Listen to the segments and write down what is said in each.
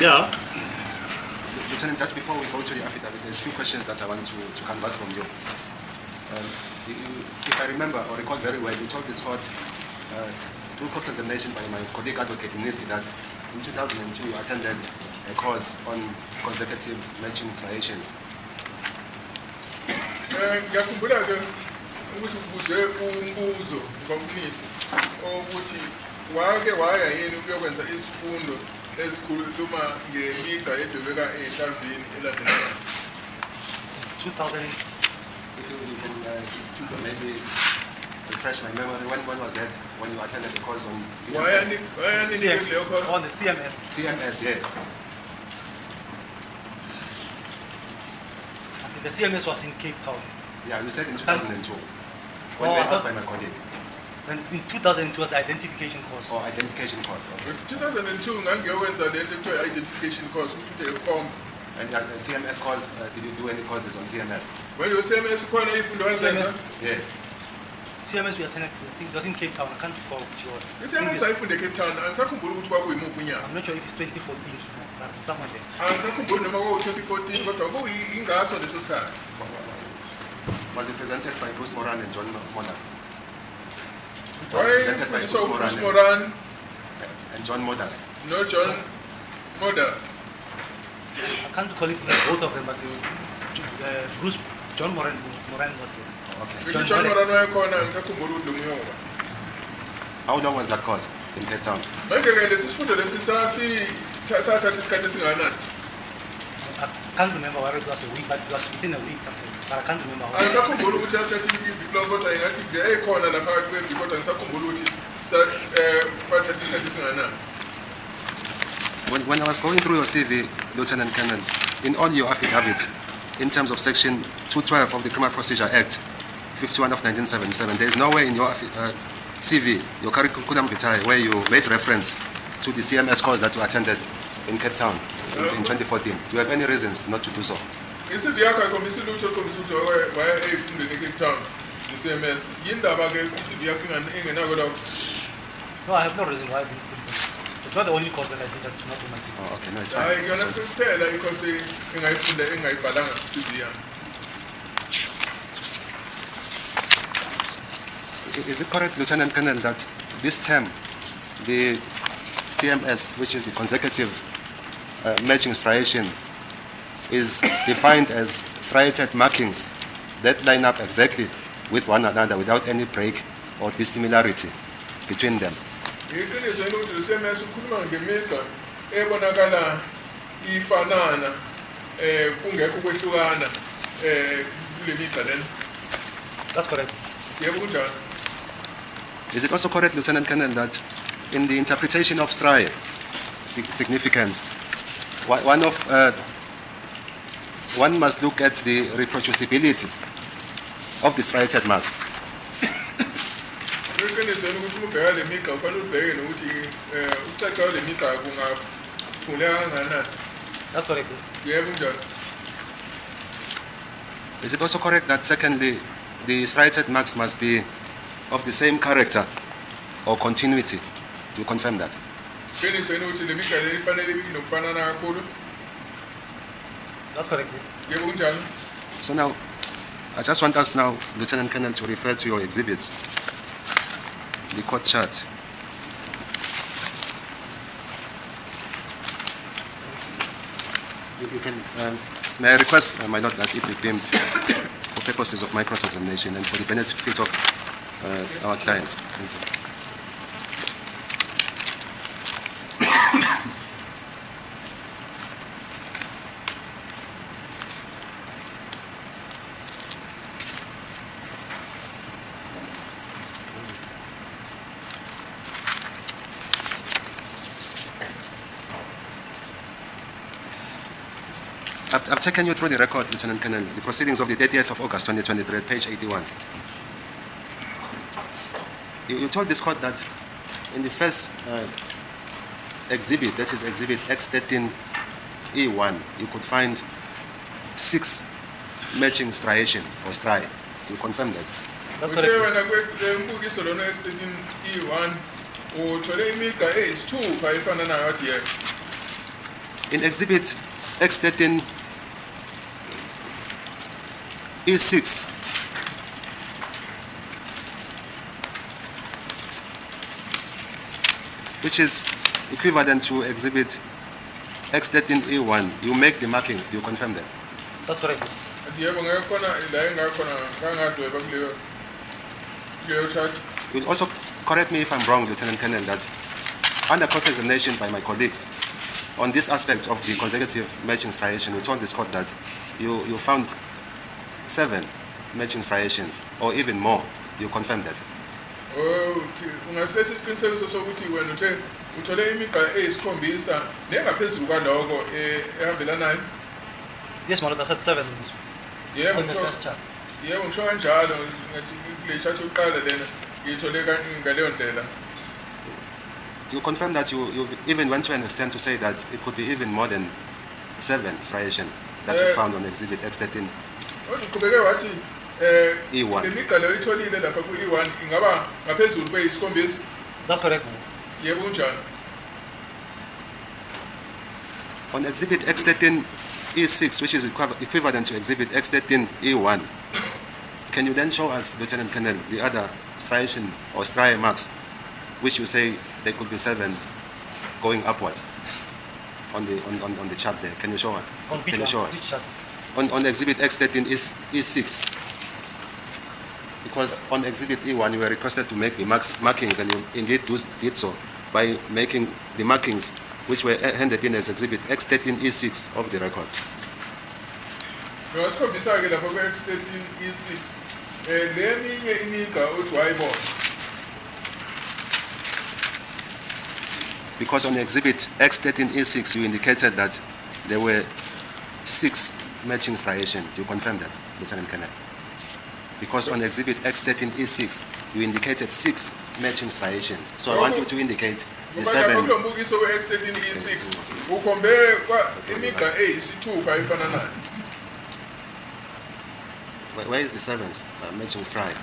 Yeah. Lieutenant, just before we go to the affidavit, there's a few questions that I want to canvass from you. If I remember or recall very well, you told this court through cross-examination by my colleague advocate Mxolisi that in 2002 you attended a course on consecutive matching installations. Ngiyakhumbula ke ukuthi ubuzwe umbuzo ngoMxolisi ukuthi wake waya yini ukuyokwenza isifundo esikhuluma ngemigqa edwebeka ehlamvini elandelayo. 2000. If you can maybe refresh my memory, when was that? When you attended the course on CMS? On the CMS. CMS, yes. I think the CMS was in Cape Town. Yeah, you said in 2002. When we asked by my colleague. And in 2002 was the identification course. Oh, identification course. Okay. In 2002 ngangiyowenza lento ekuthiwa identification course ukuthi uqophe. And the CMS course, did you do any courses on CMS? When you CMS khona ifundo wayenza? Yes. CMS we attended, I think it was in Cape Town, I can't recall which was. CMS ayifunde Cape Town, angisakhumbula ukuthi kwakuyimuphi unyaka. I'm not sure if it's 2014, but somewhere there. Angisakhumbula noma kwaku-2014 kodwa kuyingaso leso sikhathi. Was it presented by Bruce Moran and John Modan? It was Why presented by Bruce Moran and John Modan. No, John Modan. I can't recall it both of them, but Bruce, John Moran was there. Okay. John Moran wayekhona angisakhumbula ukuthi umuyoba. How long was that course in Cape Town? Manje-ke lesi sifundo lesi sathatha isikhathi esingakanani? I can't remember whether it was a week, but it was within a week something. But I can't remember how. Angisakhumbula ukuthi athathe iviki lonke kodwa ingathi ekhona la phakathi kweviki kodwa angisakhumbula ukuthi bathatha isikhathi esingakanani. When I was going through your CV, Lieutenant Colonel, in all your affidavits, in terms of Section 212 of the Criminal Procedure Act, 51 of 1977, there is nowhere in your CV, your curriculum vitae, where you made reference to the CMS course that you attended in Cape Town in 2014. Do you have any reasons not to do so? I-CV yakho ayikhombisi lutho olukhombisa ukuthi waya ey'fundweni e-Cape Town, i-CMS. Yindaba-ke i-CV yakho ingenako lapho? No, I have no reason why I didn't put it. It's not the only course that I did that's not on my CV. Oh, okay, no, it's Hayi fine. yona kuphela i-course engayibhalanga ku-CV yami. Is it correct, Lieutenant Colonel, that this term, the CMS, which is the consecutive matching striation, is defined as striated markings that line up exactly with one another without any break or dissimilarity between them? Iqiniso yini ukuthi le-CMS ukhuluma ngemigqa ebonakala ifanana kungekho ukwehlukana kule migqa lena? That's correct. Yebo kunjani? Is it also correct, Lieutenant Colonel, that in the interpretation of striate significance, one must look at the reproducibility of the striated marks? Iqiniso yini ukuthi ubheka le migqa ufanele ubheke nokuthi ucaca le migqa kungaphumuleka kangakanani? That's correct. Yebo kunjani? Is it also correct that, secondly, the striated marks must be of the same character or continuity? Do you confirm that? Iqiniso yini ukuthi le migqa le ifanele ibe nokufanana kakhulu? That's correct. Yebo kunjani? So now, I just want us now, Lieutenant Colonel, to refer to your exhibits, the court chart. You can, may I request, my lord, that it be deemed for purposes of my cross-examination and for the benefit of our clients. Thank you. I've taken you through the record, Lieutenant Colonel, the proceedings of the 30th of August 2023, page 81. You told this court that in the first exhibit, that is exhibit X13E1, you could find 6 matching striation or stri. Do you confirm that? That's correct. In exhibit X13 E6, which is equivalent to exhibit X13E1, you make the markings. Do you confirm that? That's correct. Yebo ngakhona la engakhona ngangadweba kuleyo chart. You'll also correct me if I'm wrong, Lieutenant Colonel, that under cross-examination by my colleagues on this aspect of the consecutive matching striation, we told this court that you found 7 matching striations, or even more. You confirm that? Oh, ungasiletha isiqinisekiso sokuthi wena uthole imigqa eyisikhombisa nengaphezulu kwaloko ehambelanayo. Yes, Malota, I said 7 in this one. Yebo On the first chart. yebo ngisho kanjalo ngathi le chart yokuqala lena ngiyithole ngaleyo ndlela. Do you confirm that you even went to an extent to say that it could be even more than 7 striation that you found on exhibit X13? Uqhubeke wathi E1. le migqa leyo itholile lapha ku-E1 ingaba ngaphezulu kweyisikhombisa. That's correct. Yebo kunjani. On exhibit X13 E6, which is equivalent to exhibit X13 E1, can you then show us, Lieutenant Colonel, the other striation or stria marks, which you say there could be 7 going upwards on the chart there? Can you show it? On which Can you one? show Which us? chart? On exhibit X13 E6, because on exhibit E1 you were requested to make the markings, and you indeed did so by making the markings which were handed in as exhibit X13 E6 of the record. Ngasikhombisa ke lapha ku-X13 E6 le minye imigqa uthi wayibona. Because on exhibit X13 E6 you indicated that there were 6 matching striations. Do you confirm that, Lieutenant Colonel? Because on exhibit X13 E6 you indicated 6 matching striations. So I want you to indicate the 7. Kulo mbukiso we-X13 E6 ukhombe imigqa eyisithupha efananayo. Where is the 7th matching stria?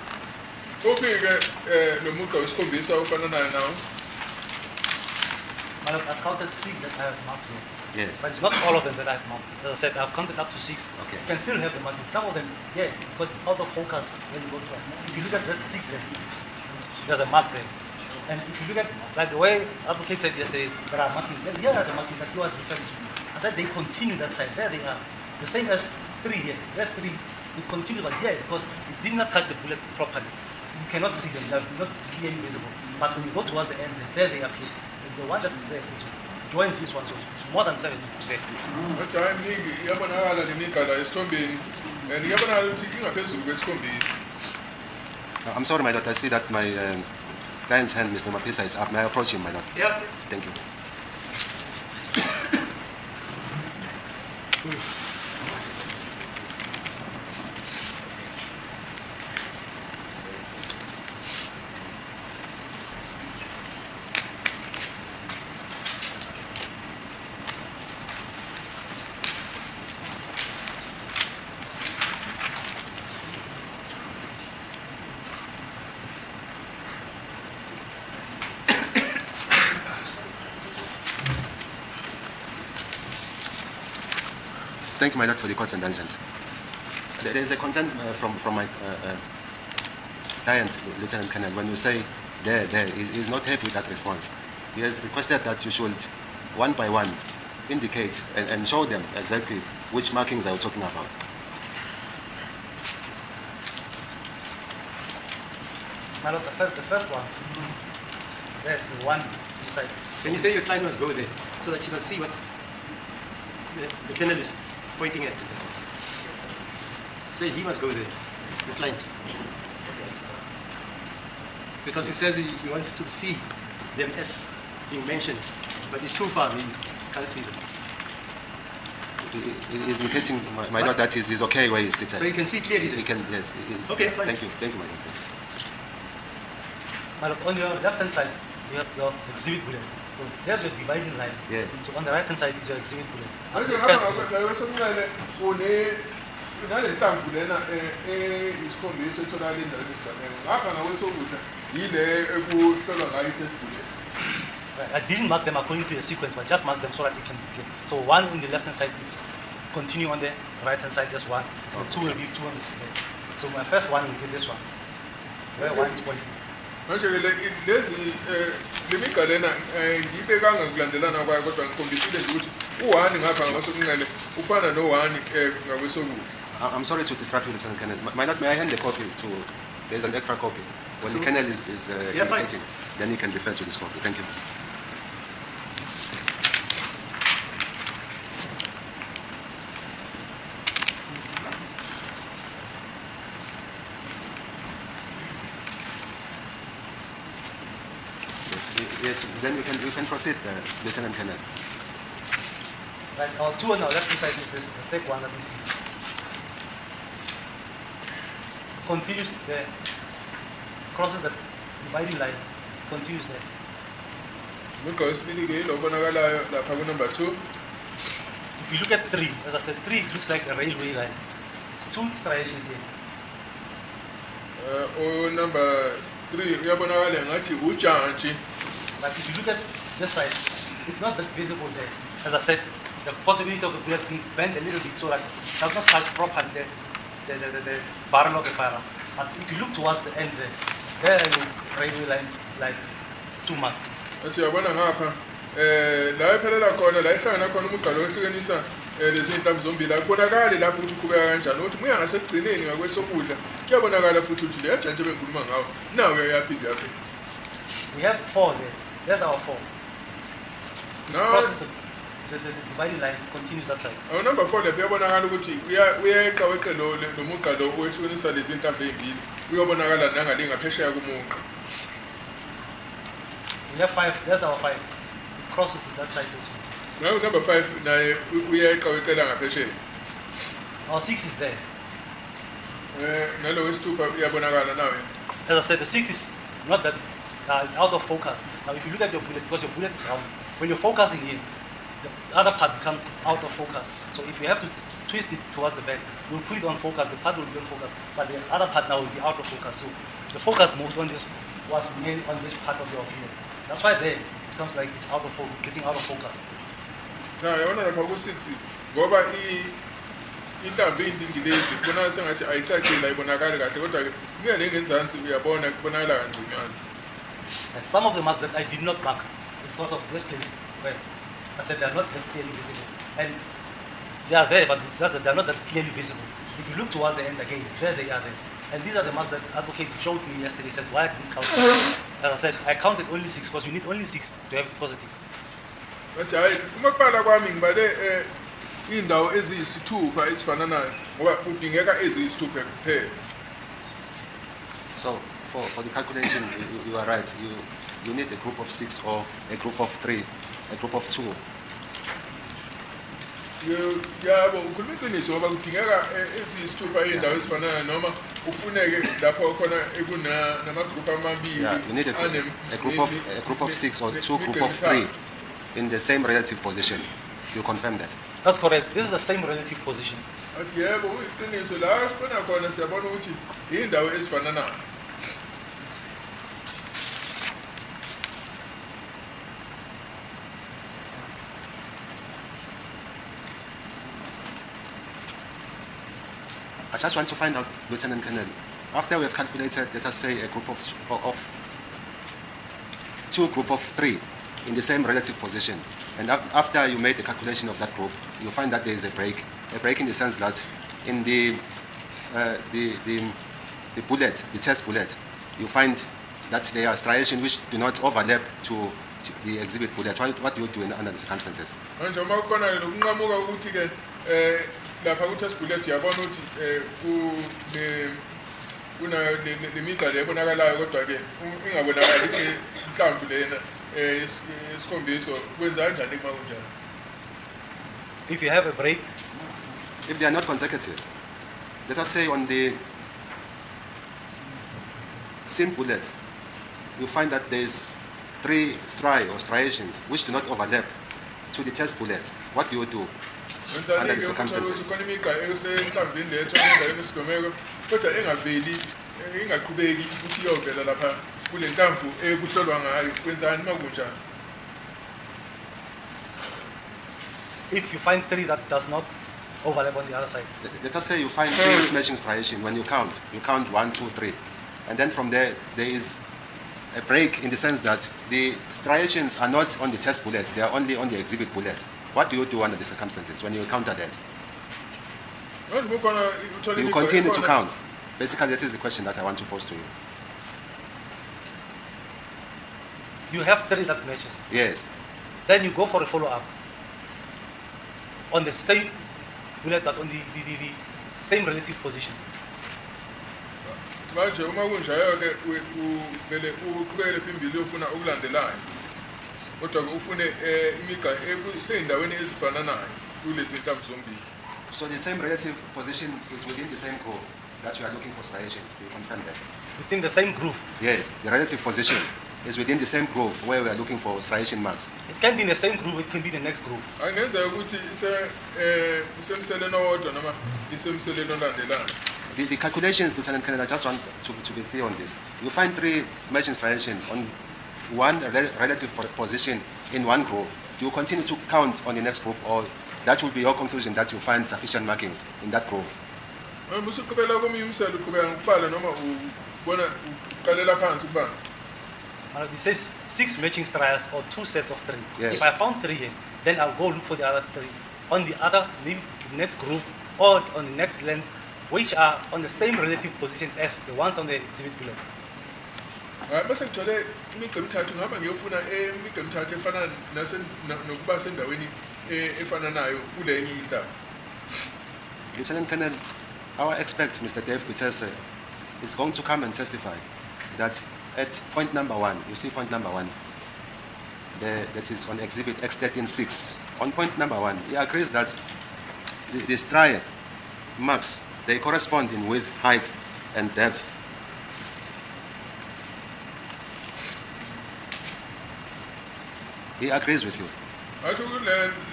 Ufike lo mugqa wesikhombisa ofananayo nawo. I've counted 6 that I have marked here. Yes. But it's not all of them that I've marked. As I said, I've counted up to 6. Okay. You can still have the markings. Some of them, yeah, because it's out of focus when you go to it. If you look at that 6 there, there's a mark there. And if you look at, like the way advocate said yesterday, there are markings. Here are the markings that he was referring to. I said they continue that side. There they are. The same as 3 here. There's 3. It continues, but here, because it did not touch the bullet properly, you cannot see them. They're not clearly visible. But when you go towards the end, there they appear. The one that there joins this one, so it's more than 7 today. But I think iyabonakala le migqa la esithombeni and iyabonakala ukuthi ingaphezulu kwesikhombisa. I'm sorry, my lord. I see that my client's hand, Mr. Mapisa, is up. May I approach him, my lord? Yeah. Thank you. Thank you, my lord, for the court's indulgence. There is a concern from my client, Lieutenant Colonel, when you say there, he's not happy with that response. He has requested that you should, one by one, indicate and show them exactly which markings are you talking about. My lord, the first one, there's the one inside. When you say your client must go there, so that she must see what the colonel is pointing at. So he must go there, the client. Because he says he wants to see them as being mentioned, but it's too far, he can't see them. He's indicating, my lord, that he's okay where he sits at. So you can see clearly. He can, yes. Okay, fine. Thank you, my lord. My lord, on your left-hand side, you have your exhibit bullet. So there's your dividing line. Yes. So on the right-hand side is your exhibit bullet. Manje The first ngapha bullet. la sokunale nale ntamvu lena isikhombisa etholakala endaweni esigameko ngapha ngakwesokudla yile ekuhlolwa ngayo i-test bullet. I didn't mark them according to the sequence, but just mark them so that it can be clear. So 1 on the left-hand side, it's continue on the right-hand side, this one, and 2 will be 2 on the side. So my first one will be this one, where 1 is pointing. manje ke lezi lemigalena ngiyibekanga kulandelana kwayo kodwa ngikhombisile nje ukuthi u1 ngapha ngasokunxele ufana no1 ngakwesokudla. I'm sorry to disrupt you, Lieutenant Colonel. May I hand the copy to? There's an extra copy. When the Colonel is indicating, then he can refer to this copy. Thank you. Yes, then we can proceed, Lieutenant Colonel. Right, our 2 on our left-hand side is this, the thick one that we see. Continues there, crosses the dividing line, continues there. Migqa wesibili ke lobonakalayo lapha ku number 2. If you look at 3, as I said, 3 it looks like a railway line. It's 2 striations here. Number 3 uyabonakala ngathi ujantshi. But if you look at this side, it's not that visible there. As I said, the possibility of the bullet being bent a little bit so that it does not touch properly the barrel of the firearm. But if you look towards the end there is a railway line like 2 marks. Athi uyabona ngapha la ephelela khona la ihlangana khona umgqalo ohlukanisa lezi inhlamvu zombili akubonakali lapho ukuthi uqhubeka kanjani ukuthi muya ngasekugcineni ngakwesokudla kuyabonakala futhi ukuthi le jantshi bengikhuluma ngawo nawe uyaphinde yaphi. We have 4 there. There's our 4. Now Crosses the dividing line, continues that side. Number 4 lapho uyabonakala ukuthi uyeqa weqe lo mugqalo ohlukanisa lezi inhlamvu ezimbili uyabonakala nangale ngaphesheya kumugqa. We have 5. There's our 5. It crosses to that side also. Now number 5 naye uyeqa weqela ngaphesheya. Our 6 is there. Nalo wesithupha uyabonakala nawe. As I said, the 6 is not that, it's out of focus. Now if you look at your bullet, because your bullet is round, when you're focusing here, the other part becomes out of focus. So if you have to twist it towards the back, you'll put it on focus, the part will be on focus, but the other part now will be out of focus. So the focus moved on this, was mainly on this part of your bullet. That's why there, it becomes like it's out of focus, it's getting out of focus. Now yabona lapha ku6 ngoba intambo indingilezi kubona sengathi ayicacile ayibonakali kahle kodwa ke ngeke ngenzansi uyabona kubonakala kangconywana. And some of the marks that I did not mark because of this place where I said they are not that clearly visible. And they are there, but it's just that they are not that clearly visible. If you look towards the end again, there they are there. And these are the marks that advocate showed me yesterday. He said, why I didn't count? As I said, I counted only 6 because you need only 6 to have it positive. But hayi uma kuqala kwami ngibale indawo eziyisithupha ezifana nayo ngoba kudingeka eziyisithupha kuphela. So for the calculation, you are right. You need a group of 6 or a group of 3, a group of 2. Yabo ukhuluma iqiniso ngoba kudingeka eziyisithupha indawo ezifana noma ufuneke lapho khona ekuna namagroup amabili. Yeah, you need a group of 6 or 2 group of 3 in the same relative position. You confirm that? That's correct. This is the same relative position. Athi yebo iqiniso la sibona khona siyabona ukuthi indawo ezifana nayo. I just want to find out, Lieutenant Colonel, after we have calculated, let us say, a group of 2 group of 3 in the same relative position, and after you made the calculation of that group, you find that there is a break in the sense that in the bullet, the test bullet, you find that there are striations which do not overlap to the exhibit bullet. What do you do under the circumstances? Manje uma kukhona lokunqamuka ukuthi ke lapha ku test bullet yabona ukuthi kuna lemigqa lebonakalayo kodwa ke ingabonakali ke inhlamvu lena isikhombiso kwenza kanjani kuma kunjani? If you have a break, If they are not consecutive, let us say on the same bullet, you find that there is 3 striations which do not overlap to the test bullet. What do you do under the circumstances? Khona imigqa esenhlamvini letho endaweni esidomeko kodwa engaveli ingaqhubeki ukuthi iyovela lapha kule nhlamvu ekuhlolwa ngayo kwenzani makunjani? if you find 3 that does not overlap on the other side. Let us say you find 3 mismatching striation. When you count 1, 2, 3. And then from there is a break in the sense that the striations are not on the test bullet, they are only on the exhibit bullet. What do you do under the circumstances when you encounter that? You continue to count. Basically, that is the question that I want to pose to you. You have 3 that matches. Yes. Then you go for a follow-up on the same bullet, but on the same relative positions. Manje uma kunjalo-ke uvele uqhubekele phambili ufuna ukulandelayo. Kodwa ufune imigqa eseyindaweni ezifananayo kulezi ntambo zombili. So the same relative position is within the same groove that you are looking for striations. Do you confirm that? Within the same groove. Yes, the relative position is within the same groove where we are looking for striation marks. It can be in the same groove, it can be the next groove. Angenza ukuthi isemseleni owodwa noma isemseleni olandelayo. The calculations, Lieutenant Colonel, I just want to be clear on this. You find 3 matching striation on one relative position in one groove. Do you continue to count on the next group, or that will be your conclusion that you find sufficient markings in that groove? Musuqhubela komunye umselo uqhubeka ngokubala noma ubona uqalela phansi ukubala. It says 6 matching striations or 2 sets of 3. Yes. If I found 3 here, then I'll go look for the other 3 on the other, maybe the next groove or on the next length, which are on the same relative position as the ones on the exhibit below. Bese ngithole imigqa emithathu ngihamba ngiyofuna imigqa emithathu efana nokuba sendaweni efananayo kule enye intaba. Lieutenant Colonel, our expert, Mr. Dave Bitese, is going to come and testify that at point number 1, you see point number 1, that is on exhibit X136. On point number 1, he agrees that the stria marks, they correspond in width, height, and depth. He agrees with you. Athi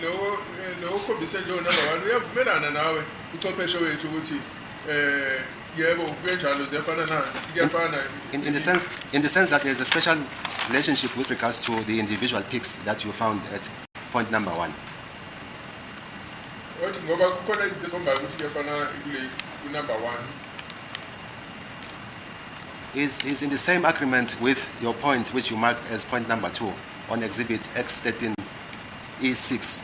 lo khombise nje number 1 uyavumelana nawe uqopheshe wethu ukuthi yebo kunjalo ziyafanana kuyafana. In the sense that there is a special relationship with regards to the individual peaks that you found at point number 1. Wathi ngoba kukhona izinto ezikhombayo ukuthi kuyafana kule number 1. Is in the same agreement with your point which you marked as point number 2 on exhibit X13E6.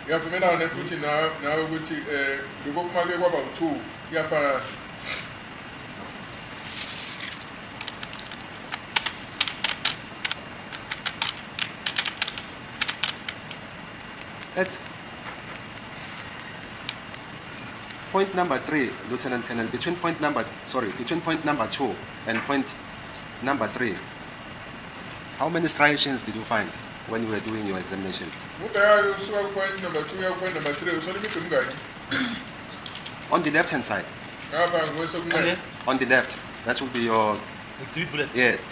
Uyavumelana futhi nawe ukuthi lokumake kwaba u2 kuyafana. At point number 3, Lieutenant Colonel, between point number 2 and point number 3, how many striations did you find when you were doing your examination? Point number 2 and point number 3 On the left hand side. Okay. On the left, that will be your Exhibit bullet. yes.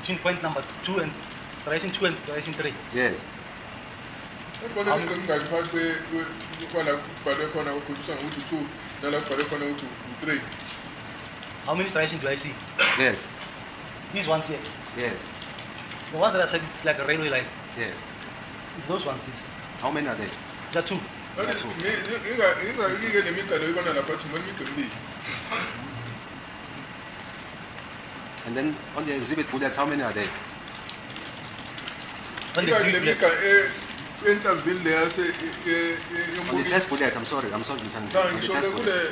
Between point number 2 and striation 2 and striation 3. Yes. How many striations do I see? Yes. These ones here. Yes. The ones that I said is like a railway line. Yes. It's those ones, these. How many are there? There are 2. And then on the exhibit bullets, how many are there? On the exhibit bullet. On the test bullets, I'm sorry, misunderstanding. On the test bullets.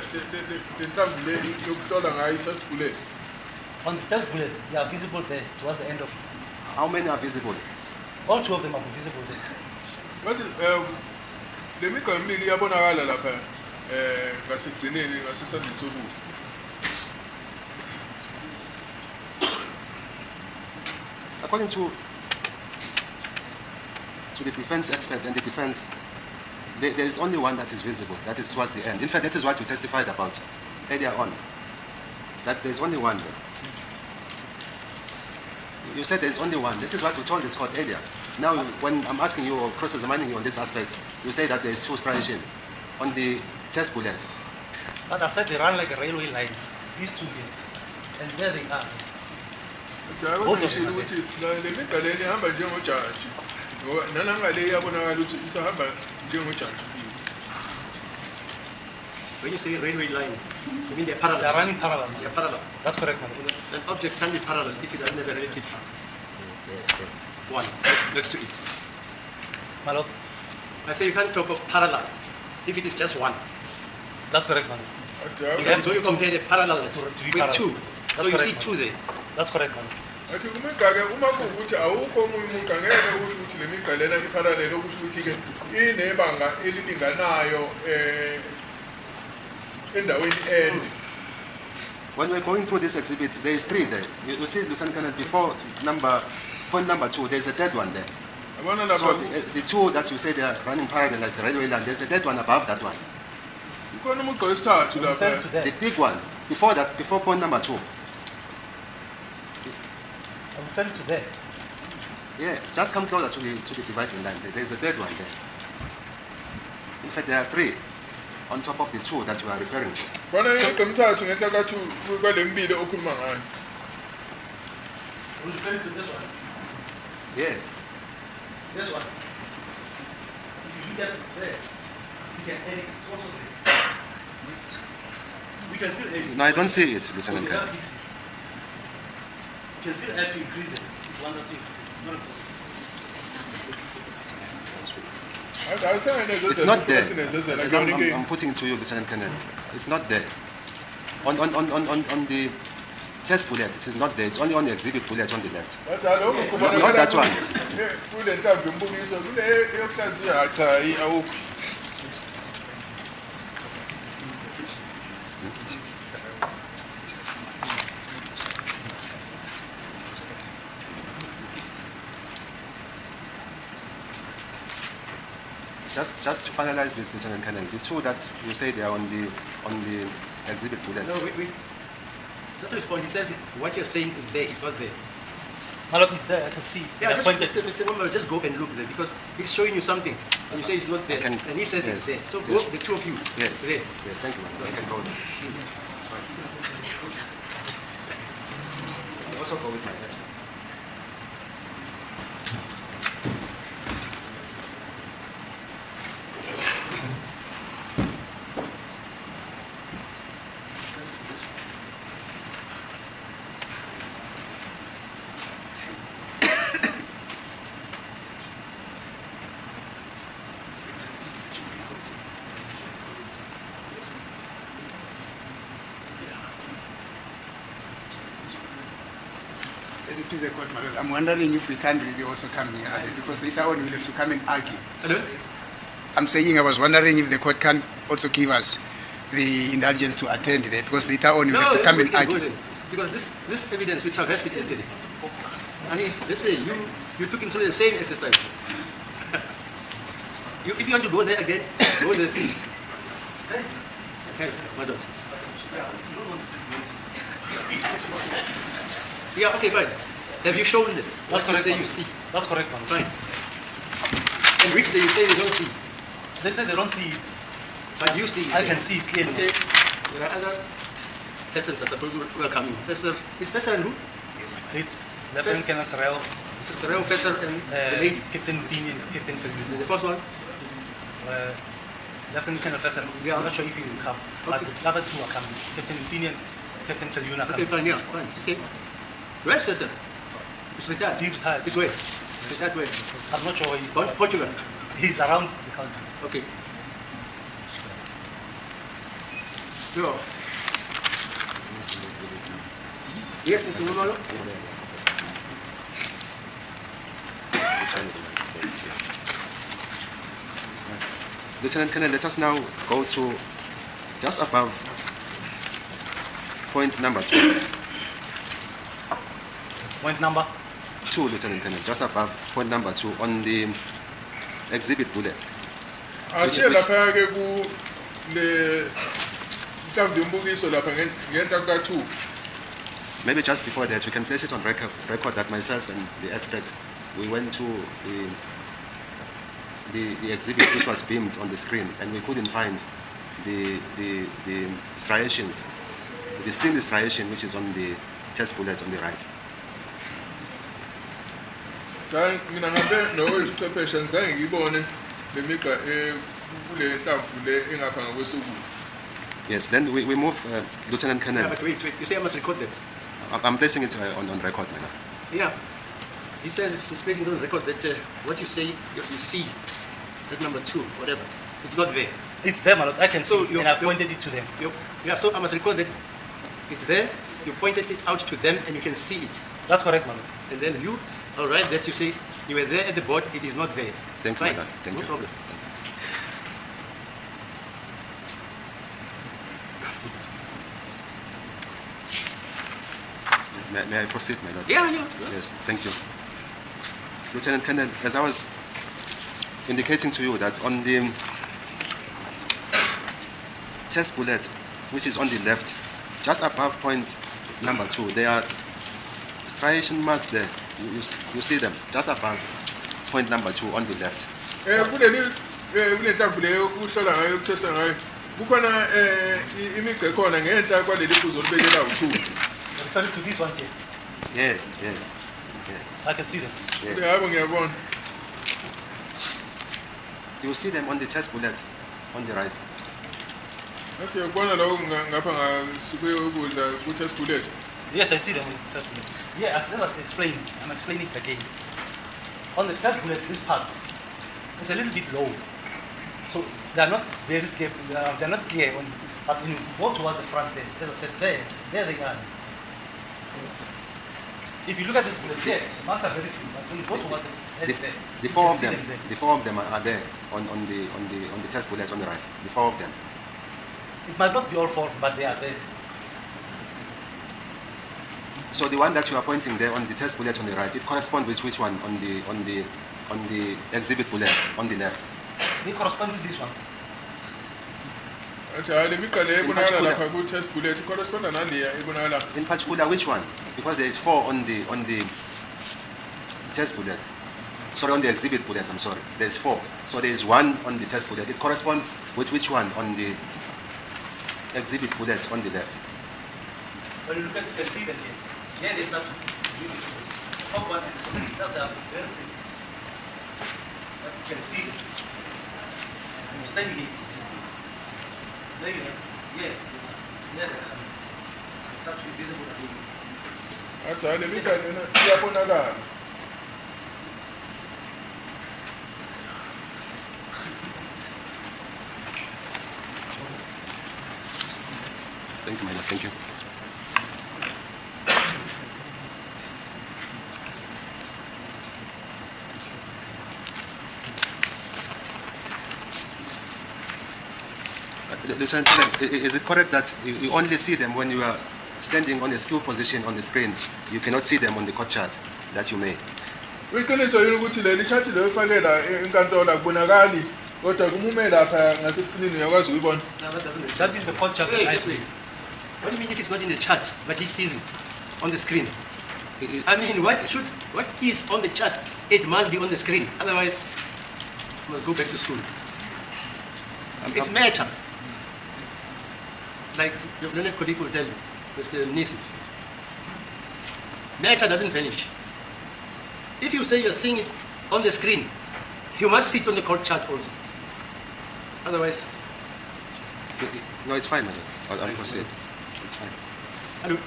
On the test bullet, they are visible there towards the end of it. How many are visible? All 2 of them are visible there. According to the defense expert and the defense, there is only one that is visible, that is towards the end. In fact, that is what you testified about earlier on, that there is only one there. You said there is only one. That is what you told this court earlier. Now, when I'm asking you or cross-examining you on this aspect, you say that there is 2 striations on the test bullet. But I said they run like a railway line. These 2 here. And there they are. Both of them are there. ngoba nanangale iyabonakala ukuthi isahamba njengojantshipile. When you say railway line, you mean they're parallel? They are running parallel. They're parallel. That's correct, my lord. An object can be parallel if it doesn't have a relative one next to it. My lord. I say you can't talk of parallel if it is just one. That's correct, my lord. Athi So you compare the parallel to be with parallel. two. That's So you correct, see two there. That's correct, my lord. athi kumigqa ke uma kuwukuthi awukho omunye umugqa ngeke kusho ukuthi le migqa lena ipharalele okusho ukuthi-ke inebanga elilinganayo endaweni ende. When we're going through this exhibit, there is 3 there. You see, Lieutenant Colonel, before point number 2, there's a third one there. Yabona So lapha the 2 that you say they are running parallel like a railway line, there's a third one above that one. kukhona umugqa wesithathu I'm referring to lapha. that. The big one, before that, before point number 2. I'm referring to that. Yeah, just come closer to the dividing line. There's a third one there. In fact, there are 3 on top of the 2 that you are referring to. Bona imigqa emithathu ngenhla ka-2 kwale mbili okhuluma ngayo. I'm referring to this one. Yes. This one. If you look at it there, you can add it. It's also there. We can still add it. No, I don't see it, Lieutenant Okay, Colonel. that's 60. You can still add to increase it. If you want us to increase it. It's not a problem. It's not there. As I'm putting it to you, Lieutenant Colonel. It's not there. On the test bullet, it is not there. It's only on the exhibit bullet on the left. Not that one. Kule ntambi yombukiso kule eyokuhlaziya cha awukho. Just to finalize this, Lieutenant Colonel, the 2 that you say they are on the exhibit bullet. No, wait. Just respond. He says what you're saying is there, it's not there. My lord, it's there. I can see. Yeah, The just, point is- Mr. Nxumalo, just go and look there because he's showing you something and you say it's not there. I can- And he says yes. it's there. So go, Yes. the 2 of you. Yes. It's there. Yes, thank you, man. I can go there. I also go with my head. As it is the court, my lord, I'm wondering if we can't really also come here because later on we'll have to come and argue. Hello? I'm saying I was wondering if the court can also give us the indulgence to attend there because later on we'll have to come we and can go argue. there. Because this evidence we traversed it yesterday. I mean, listen, you took him through the same exercise. If you want to go there again, go there, please. Hey, my daughter. Yeah, okay, fine. Have you shown them what That's you correct, say man. you see? That's correct, man. Fine. And which they say they don't see, They say they don't see it. but you see it. I can see it clearly. Okay. There are other persons are supposed to welcome you. Professor, is Professor and who? It's Lieutenant Colonel Sarel, Professor, Professor and the lady. Captain Dinian, Captain Felix. The first one? Lieutenant Colonel Fesser. Yeah. I'm not sure if he will come, but Okay. the other 2 are coming. Captain Dinian, Captain Feluna Okay, coming. fine, yeah, fine. Okay. Where's Professor? He's retired. He retired. This way. Retired where? I'm not sure where he's. Portugal. He's around the country. Okay. Yo. Yes, Mr. Nxumalo? Lieutenant Colonel, let us now go to just above point number 2. Point number? 2, Lieutenant Colonel, just above point number 2 on the exhibit bullet. Asiye lapha ke ku le ntambi yombukiso lapha ngenhla ka-2. Maybe just before that, we can place it on record that myself and the expert, we went to the exhibit which was beamed on the screen, and we couldn't find the striations, the single striation which is on the test bullet on the right. hayi mina ngabe nowezichwepheshe ngizange ngibone lemigqa kule nhlamvu le engapha ngakwesokudla. Yes, then we move, Lieutenant Yeah, Colonel. but wait, you say I must record that. I'm placing it on record, madam. Yeah. He says he's placing it on record that what you say, you see, that number 2, whatever, it's not there. It's them, my lord. I can So see, and I pointed it to them. Yeah, so I must record that it's there, you pointed it out to them, and you can see it. That's correct, my lord. And then you, all right, that you say you were there at the board, it is not there. Thank you, Fine, madam. Thank no you. problem. May I proceed, my lord? Yeah. Yes, thank you. Lieutenant Colonel, as I was indicating to you that on the test bullet, which is on the left, just above point number 2, there are striation marks there. You see them, just above point number 2 on the left. Kule nhlamvu leyo ukuhlola ngayo ukutesta ngayo kukhona imigqa ekhona ngenhla kwaleli phuzo libekela u2. Referring to these ones here. Yes. I can see them. Yebo ngiyabona. You see them on the test bullet on the right. Athi uyabona lawo ngapha ngasuke ukudla ku-test bullet. Yes, I see them on the test bullet. Yeah, as I was explaining, I'm explaining it again. On the test bullet, this part, it's a little bit low. So they are not very clear, they're not clear on it. But when you go towards the front there, as I said, there they are. If you look at this bullet there, the marks are very few, but when you go towards The four of them are there on the test bullet on the right. The 4 of them. It might not be all 4, but they are there. So the one that you are pointing there on the test bullet on the right, it corresponds with which one on the exhibit bullet on the left? They correspond to these ones. Athi hayi le migqa le ebonakala lapha ku-test bullet corresponda naleya ebonakala. In particular, which one? Because there is 4 on the test bullet. Sorry, on the exhibit bullet, I'm sorry. There's 4. So there is 1 on the test bullet. It corresponds with which one on the exhibit bullet on the left? When you look at, you can see them here. Here there's not really small. Top one and the small. They are very big. But you can see them. I'm standing here. There you have, yeah, they're coming. It's not really visible again. Athi hayi le migqa lena iyabonakala. Thank you, madam. Thank you. Lieutenant, is it correct that you only see them when you are standing on a skew position on the screen? You cannot see them on the court chart that you made? Uyiqiniso yini ukuthi leli chart leyo ifakela enkantolo akubonakali kodwa kumume lapha ngasescreen uyakwazi ukuyibona? No, that doesn't make That sense. is the court chart. Wait. I What do you mean if it's not in the chart, but he sees it on the screen? I mean, what is on the chart, it must be on the screen. Otherwise, you must go back to school. It's matter. Like your learned colleague will tell you, Mr. Nisi. Matter doesn't vanish. If you say you're seeing it on the screen, you must see it on the court chart also. Otherwise, No, it's fine, madam. I'll proceed. It's fine. and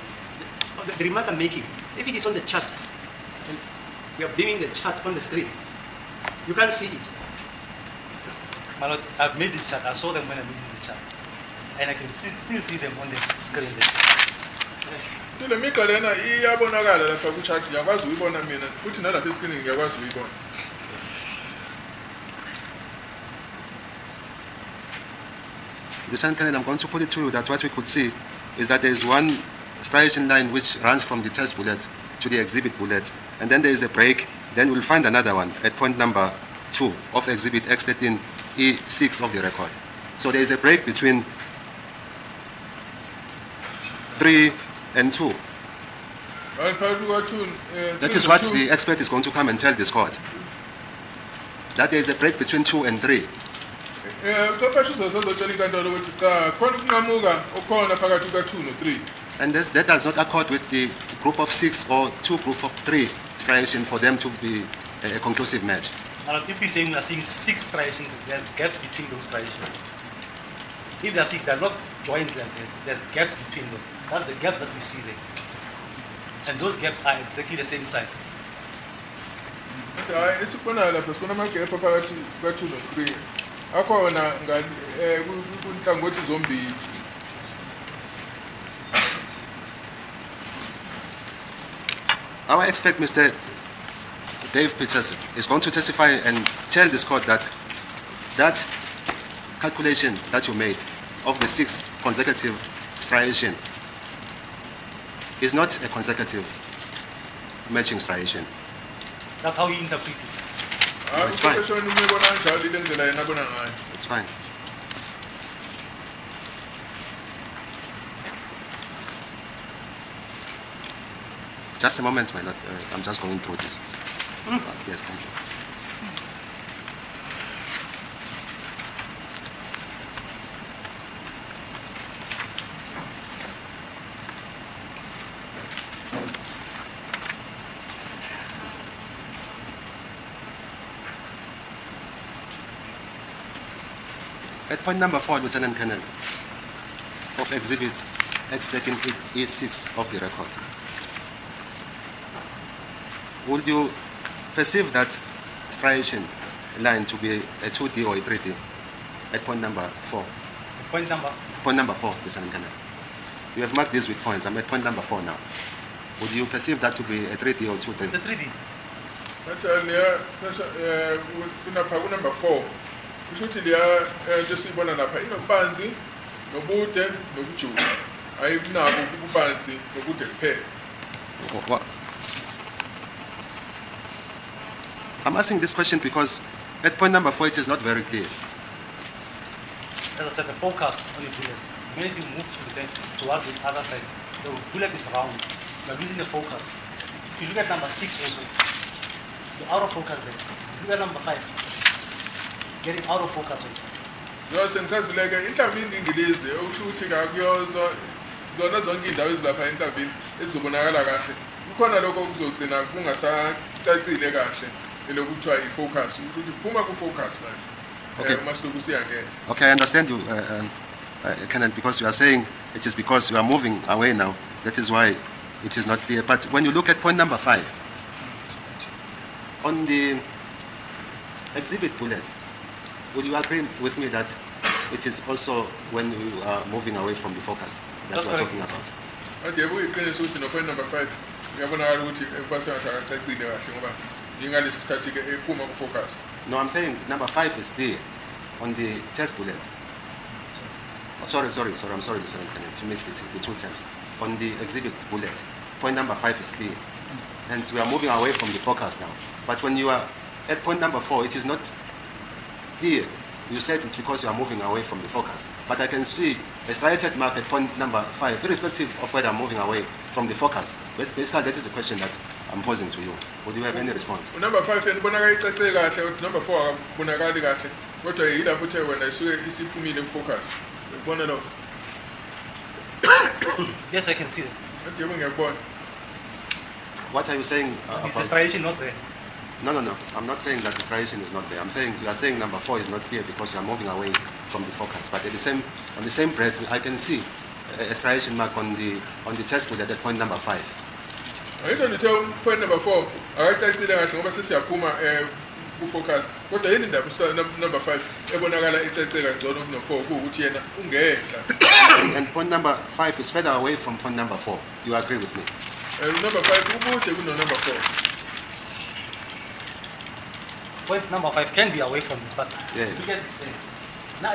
the remark I'm making, if it is on the chart, and we are beaming the chart on the screen, you can't see it. My lord, I've made this chart. I saw them when I made this chart. And I can still see them on the screen there. Le migqa lena iyabonakala lapha ku-chart ngiyakwazi ukuyibona mina futhi nalapha escreen ngiyakwazi ukuyibona. Lieutenant Colonel, I'm going to put it to you that what we could see is that there is one striation line which runs from the test bullet to the exhibit bullet, and then there is a break. Then we'll find another one at point number 2 of exhibit X13 E6 of the record. So there is a break between 3 and 2. That is what the expert is going to come and tell this court. That there is a break between 2 and 3. Uqophe uzosezotshela inkantolo ukuthi cha khona ukunqamuka okhona phakathi kuka2 no3. And that does not accord with the group of 6 or 2 group of 3 striation for them to be a conclusive match. Now, if we are seeing 6 striations, there's gaps between those striations. If there are 6, they're not joined like that. There's gaps between them. That's the gap that we see there. And those gaps are exactly the same size. hayi esibona lapha sibona amagepha phakathi ka2 no3 akhona kunhlangothi zombili. I expect Mr. Dave Peterson is going to testify and tell this court that that calculation that you made of the 6 consecutive striation is not a consecutive matching striation. That's how he interpreted it. It's fine. It's fine. Just a moment, my lord. I'm just going through this. Yes, thank you. At point number 4, Lieutenant Colonel, of exhibit X13E6 of the record, would you perceive that striation line to be a 2D or a 3D at point number 4? Point number? Point number 4, Lieutenant Colonel. You have marked this with points. I'm at point number 4 now. Would you perceive that to be a 3D or 2D? It's a 3D. Number 4. Kushuthi liya into sibona lapha inobanzi nobude nokujula ayinabo ububanzi nobude kuphela. I'm asking this question because at point number 4 it is not very clear. As I said, the focus on the bullet. The minute you move towards the other side, the bullet is round. You're losing the focus. If you look at number 6 also, you're out of focus there. Look at number 5. Getting out of focus. Sengichazileke inhlambini ingilizi ukuthi kakuyozo zona zonke indawo ezilapha enhlambini ezizobonakala kahle. Kukhona lokho okuzogcina kungasacacile kahle elokuthiwa ifocus. Ukuthi phuma ku-focus manje. Okay. Maswidi usiyangena. Okay, I understand you, Colonel, because you are saying it is because you are moving away now. That is why it is not clear. But when you look at point number 5, on the exhibit bullet, would you agree with me that it is also when you are moving away from the focus that we are talking about? Yebo uyiqiniso ukuthi no point number 5 uyabonakala ukuthi ebasanga akacacile kahle ngoba ingalesi sikhathi ke ephuma ku-focus. No, I'm saying number 5 is clear on the test bullet. Oh, sorry, I'm sorry, Lieutenant Colonel, to mix it the 2 terms. On the exhibit bullet, point number 5 is clear. And we are moving away from the focus now. But when you are at point number 4, it is not clear. You said it's because you are moving away from the focus. But I can see a striated mark at point number 5, irrespective of whether I'm moving away from the focus. Basically, that is a question that I'm posing to you. Would you have any response? Number 5 yabonakala icacile kahle, number 4 akubonakali kahle. Kodwa yilapho uthe wena isuke isiphumile ku-focus. Ubona lo? Yes, I can see it. Yebo ngiyakubona. What are you saying? Is the striation not there? No. I'm not saying that the striation is not there. I'm saying you are saying number 4 is not clear because you are moving away from the focus. But on the same breath, I can see a striation mark on the test bullet at point number 5. Ayitho nithe point number 4 akacacile kahle ngoba sesiyaphuma ku-focus. Kodwa yini indaba number 5 ebonakala icacile ngcono kuno-4 kuwukuthi yena ungenhla. And point number 5 is further away from point number 4. You agree with me? Number 5 ubude kuno-number 4. Point number 5 can be away from it, but Yes. to get now